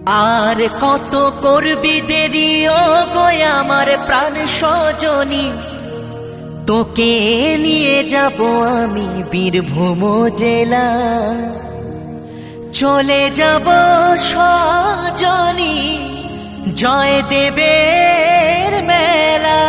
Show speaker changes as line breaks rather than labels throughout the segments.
আর কত করবি দেরি ও গো আমার প্রাণ সজনী, তোকে নিয়ে যাব আমি বীরভূম জেলা। চলে যাব সজনী জয়দেবের মেলা।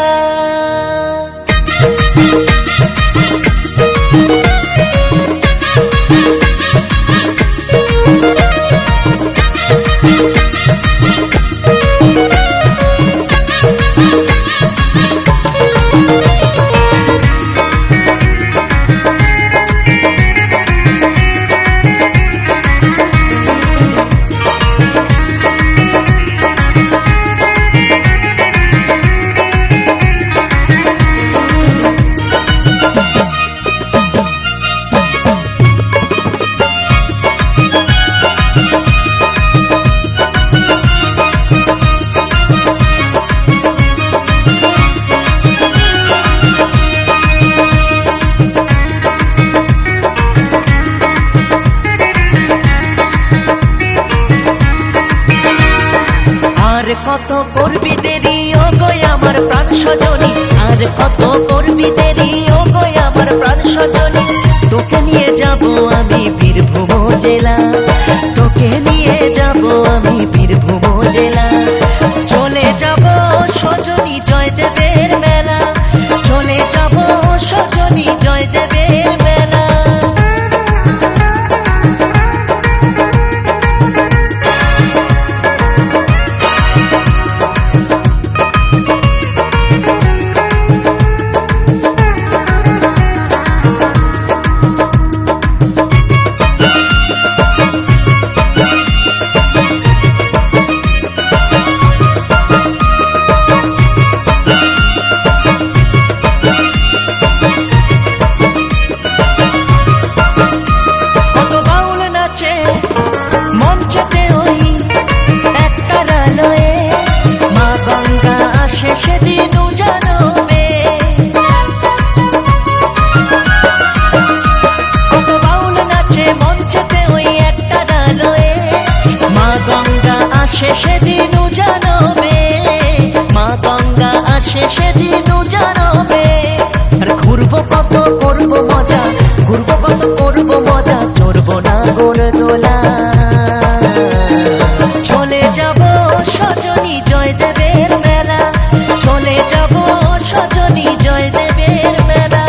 আর কত করবি দেরি ও গো আমার প্রাণ সজনী, আর কত করবি দেরি ও গো আমার প্রাণ সজনী, তোকে নিয়ে যাব আমি বীরভূম জেলা। তোকে নিয়ে যাব আমি বীরভূম জেলা। চলে যাব সজনী জয়দেবের মেলা। চলে যাব সজনী জয়দেবের মেলা। মঞ্চেতে ওই একতারালয়ে মা গঙ্গা আসে সেদিন জানবে। কত বাউল নাচে মঞ্চেতে ওই একতারালয়ে মা গঙ্গা আসে সেদিন জানবে। মা গঙ্গা আসে সেদিন জানবে। আর ঘুরবো কত করবো মজা, ঘুরবো কত করবো মজা, চড়বো না গোরদোলা। চলে যাব সজনী জয়দেবের মেলা। চলে যাব সজনী জয়দেবের মেলা।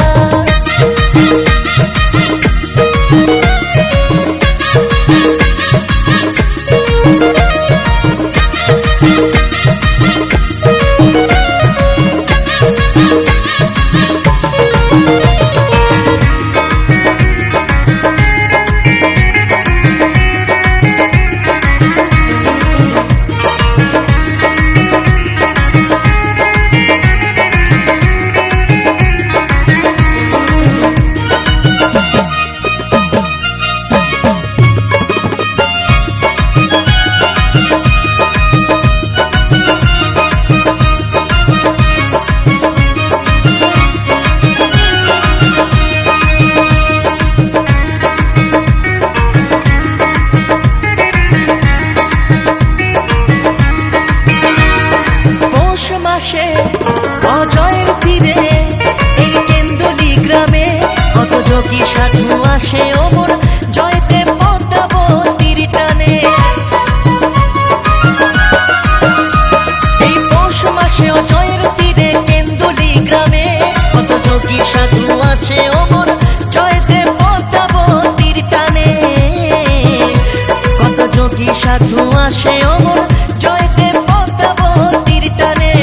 অজয়ের তীরে এই কেন্দুলি গ্রামে কত যোগী সাধু আসে ওমর জয়দেব পদ্মাবতীর টানে। এই পৌষ মাসে অজয়ের তীরে কেন্দুলি গ্রামে কত যোগী সাধু আসে ওমর জয়দেব পদ্মাবতীর টানে। কত যোগী সাধু আসে ওমর জয়দেব পদ্মাবতীর টানে।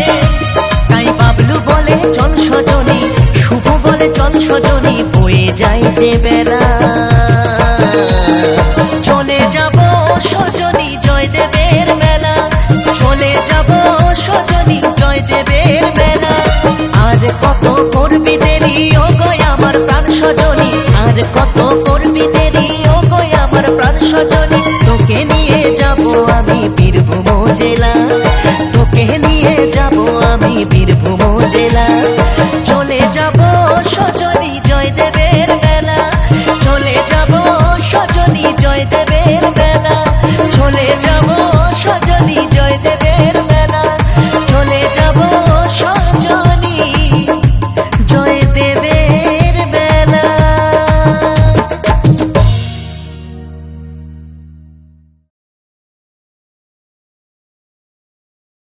বাবলু বলে চল সজনী, শুভ বলে চল সজনী, বয়ে যায় যে বেলা। চলে যাব সজনী জয়দেবের মেলা। চলে যাব সজনী জয়দেবের মেলা। আর কত করবি দেরি ও গো আমার প্রাণ সজনী, আর কত করবি দেরি ও গো আমার প্রাণ সজনী, তোকে নিয়ে যাব আমি বীরভূম জেলা।